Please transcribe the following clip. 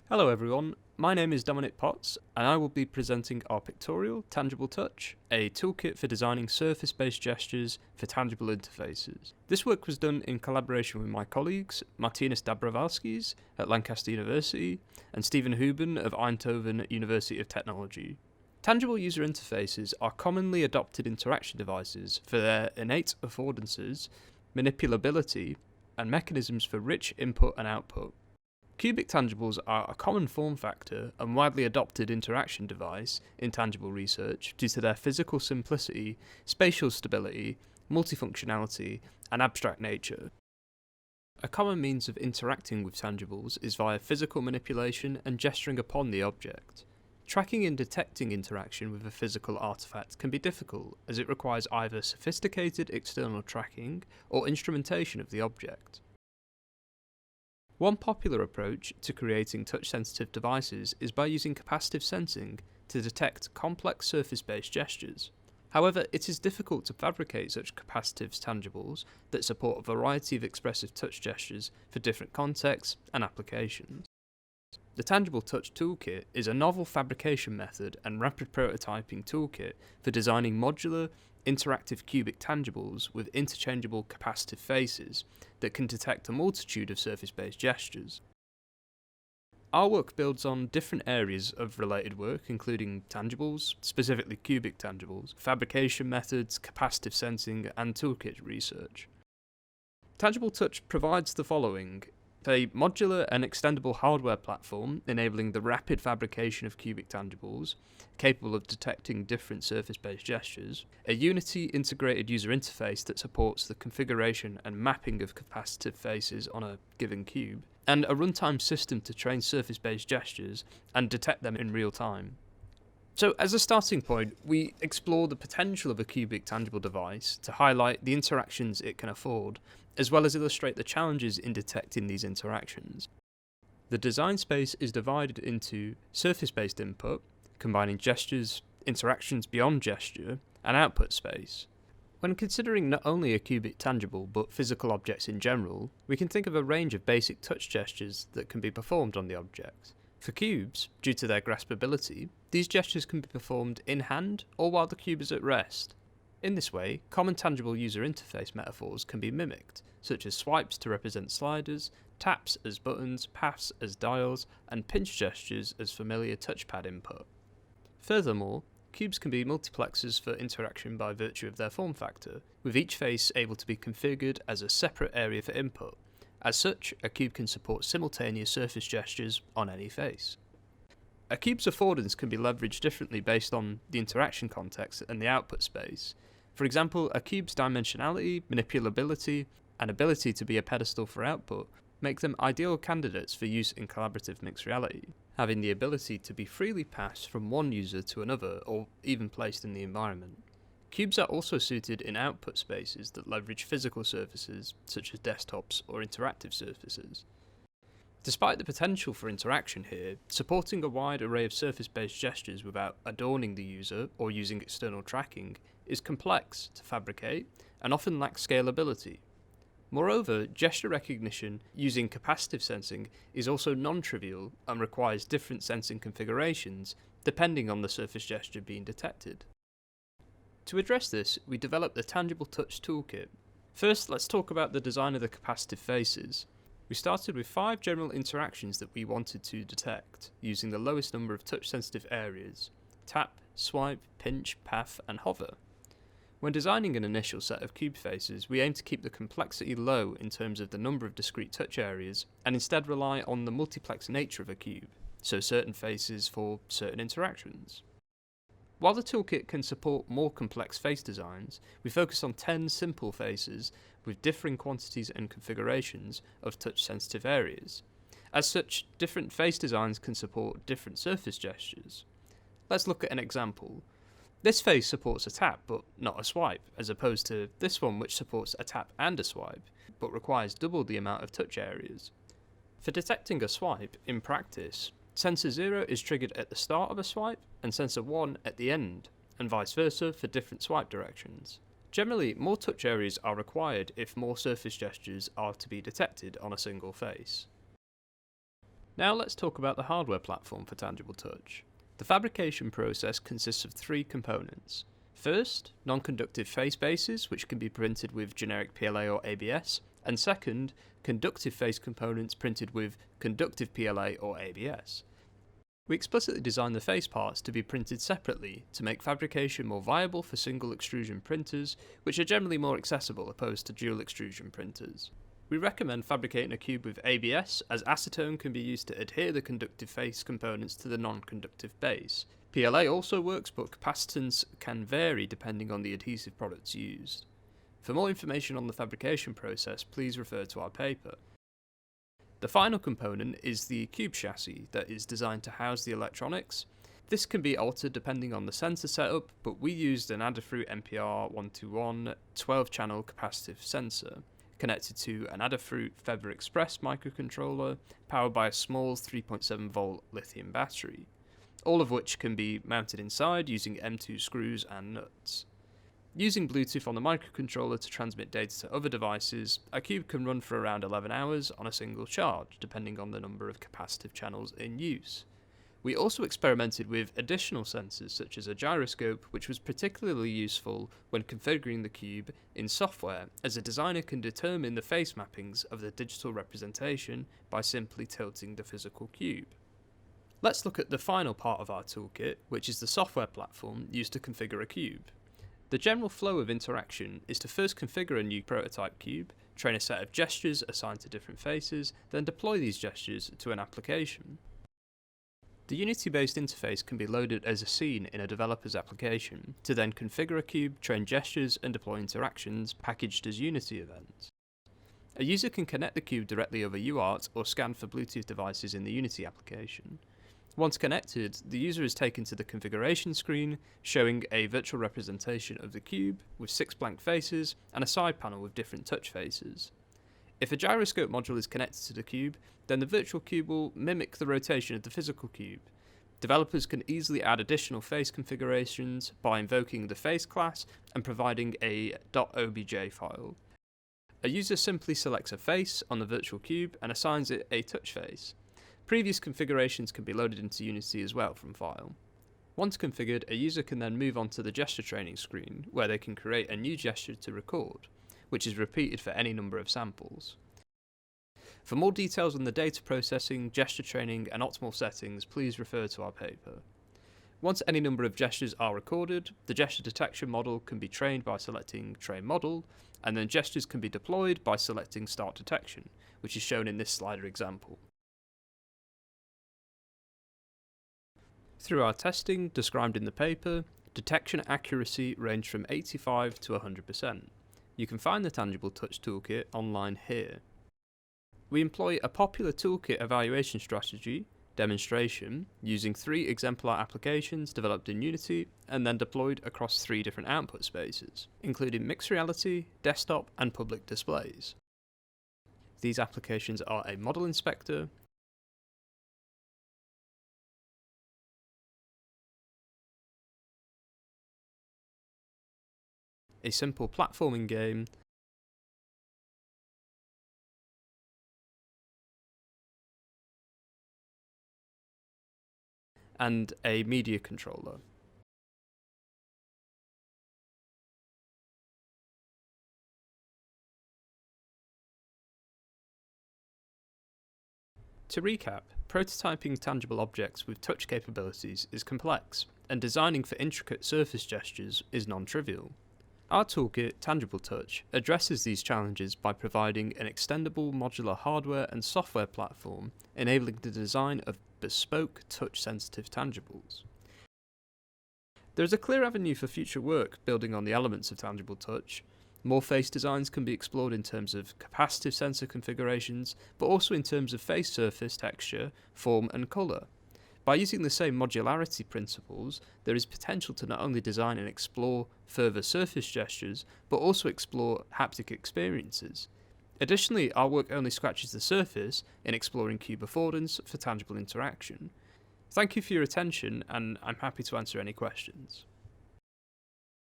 Hello everyone, my name is Dominic Potts and I will be presenting our pictorial TangibleTouch, a toolkit for designing surface-based gestures for tangible interfaces. This work was done in collaboration with my colleagues Martinas Dabravalskis at Lancaster University and Stephen Huben of Eindhoven University of Technology. Tangible user interfaces are commonly adopted interaction devices for their innate affordances, manipulability, and mechanisms for rich input and output. Cubic tangibles are a common form factor and widely adopted interaction device in tangible research due to their physical simplicity, spatial stability, multifunctionality, and abstract nature. A common means of interacting with tangibles is via physical manipulation and gesturing upon the object. Tracking and detecting interaction with a physical artifact can be difficult, as it requires either sophisticated external tracking or instrumentation of the object. One popular approach to creating touch-sensitive devices is by using capacitive sensing to detect complex surface-based gestures. However, it is difficult to fabricate such capacitive tangibles that support a variety of expressive touch gestures for different contexts and applications. The TangibleTouch toolkit is a novel fabrication method and rapid prototyping toolkit for designing modular, interactive cubic tangibles with interchangeable capacitive faces that can detect a multitude of surface-based gestures. Our work builds on different areas of related work, including tangibles, specifically cubic tangibles, fabrication methods, capacitive sensing, and toolkit research. TangibleTouch provides the following: a modular and extendable hardware platform enabling the rapid fabrication of cubic tangibles, capable of detecting different surface-based gestures, a Unity integrated user interface that supports the configuration and mapping of capacitive faces on a given cube, and a runtime system to train surface-based gestures and detect them in real time. So as a starting point, we explore the potential of a cubic tangible device to highlight the interactions it can afford, as well as illustrate the challenges in detecting these interactions. The design space is divided into surface-based input, combining gestures, interactions beyond gesture, and output space. When considering not only a cubic tangible but physical objects in general, we can think of a range of basic touch gestures that can be performed on the object. For cubes, due to their graspability, these gestures can be performed in hand or while the cube is at rest. In this way, common tangible user interface metaphors can be mimicked, such as swipes to represent sliders, taps as buttons, paths as dials, and pinch gestures as familiar touchpad input. Furthermore, cubes can be multiplexers for interaction by virtue of their form factor, with each face able to be configured as a separate area for input. As such, a cube can support simultaneous surface gestures on any face. A cube's affordance can be leveraged differently based on the interaction context and the output space. For example, a cube's dimensionality, manipulability, and ability to be a pedestal for output make them ideal candidates for use in collaborative mixed reality, having the ability to be freely passed from one user to another or even placed in the environment. Cubes are also suited in output spaces that leverage physical surfaces, such as desktops or interactive surfaces. Despite the potential for interaction here, supporting a wide array of surface-based gestures without adorning the user or using external tracking is complex to fabricate and often lacks scalability. Moreover, gesture recognition using capacitive sensing is also non-trivial and requires different sensing configurations depending on the surface gesture being detected. To address this, we developed the TangibleTouch toolkit. First, let's talk about the design of the capacitive faces. We started with 5 general interactions that we wanted to detect, using the lowest number of touch-sensitive areas: tap, swipe, pinch, path, and hover. When designing an initial set of cube faces, we aim to keep the complexity low in terms of the number of discrete touch areas, and instead rely on the multiplex nature of a cube, so certain faces for certain interactions. While the toolkit can support more complex face designs, we focus on 10 simple faces with differing quantities and configurations of touch-sensitive areas. As such, different face designs can support different surface gestures. Let's look at an example. This face supports a tap but not a swipe, as opposed to this one which supports a tap and a swipe, but requires double the amount of touch areas. For detecting a swipe, in practice, sensor 0 is triggered at the start of a swipe and sensor 1 at the end, and vice versa for different swipe directions. Generally, more touch areas are required if more surface gestures are to be detected on a single face. Now let's talk about the hardware platform for TangibleTouch. The fabrication process consists of three components. First, non-conductive face bases, which can be printed with generic PLA or ABS, and second, conductive face components printed with conductive PLA or ABS. We explicitly designed the face parts to be printed separately to make fabrication more viable for single extrusion printers, which are generally more accessible opposed to dual extrusion printers. We recommend fabricating a cube with ABS, as acetone can be used to adhere the conductive face components to the non-conductive base. PLA also works, but capacitance can vary depending on the adhesive products used. For more information on the fabrication process, please refer to our paper. The final component is the cube chassis that is designed to house the electronics. This can be altered depending on the sensor setup, but we used an Adafruit NPR121 12-channel capacitive sensor, connected to an Adafruit Feather Express microcontroller, powered by a small 3.7 volt lithium battery, all of which can be mounted inside using M2 screws and nuts. Using Bluetooth on the microcontroller to transmit data to other devices, a cube can run for around 11 hours on a single charge, depending on the number of capacitive channels in use. We also experimented with additional sensors such as a gyroscope, which was particularly useful when configuring the cube in software, as a designer can determine the face mappings of the digital representation by simply tilting the physical cube. Let's look at the final part of our toolkit, which is the software platform used to configure a cube. The general flow of interaction is to first configure a new prototype cube, train a set of gestures assigned to different faces, then deploy these gestures to an application. The Unity-based interface can be loaded as a scene in a developer's application, to then configure a cube, train gestures, and deploy interactions packaged as Unity events. A user can connect the cube directly over UART or scan for Bluetooth devices in the Unity application. Once connected, the user is taken to the configuration screen, showing a virtual representation of the cube with 6 blank faces and a side panel with different touch faces. If a gyroscope module is connected to the cube, then the virtual cube will mimic the rotation of the physical cube. Developers can easily add additional face configurations by invoking the face class and providing a .obj file. A user simply selects a face on the virtual cube and assigns it a touch face. Previous configurations can be loaded into Unity as well from file. Once configured, a user can then move on to the gesture training screen, where they can create a new gesture to record, which is repeated for any number of samples. For more details on the data processing, gesture training, and optimal settings, please refer to our paper. Once any number of gestures are recorded, the gesture detection model can be trained by selecting Train Model, and then gestures can be deployed by selecting Start Detection, which is shown in this slider example. Through our testing, described in the paper, detection accuracy ranged from 85 to 100%. You can find the TangibleTouch toolkit online here. We employ a popular toolkit evaluation strategy, demonstration, using 3 exemplar applications developed in Unity and then deployed across 3 different output spaces, including mixed reality, desktop, and public displays. These applications are a model inspector, a simple platforming game, and a media controller. To recap, prototyping tangible objects with touch capabilities is complex, and designing for intricate surface gestures is non-trivial. Our toolkit, TangibleTouch, addresses these challenges by providing an extendable modular hardware and software platform, enabling the design of bespoke touch-sensitive tangibles. There is a clear avenue for future work building on the elements of TangibleTouch. More face designs can be explored in terms of capacitive sensor configurations, but also in terms of face surface texture, form, and colour. By using the same modularity principles, there is potential to not only design and explore further surface gestures, but also explore haptic experiences. Additionally, our work only scratches the surface in exploring cube affordance for tangible interaction. Thank you for your attention, and I'm happy to answer any questions.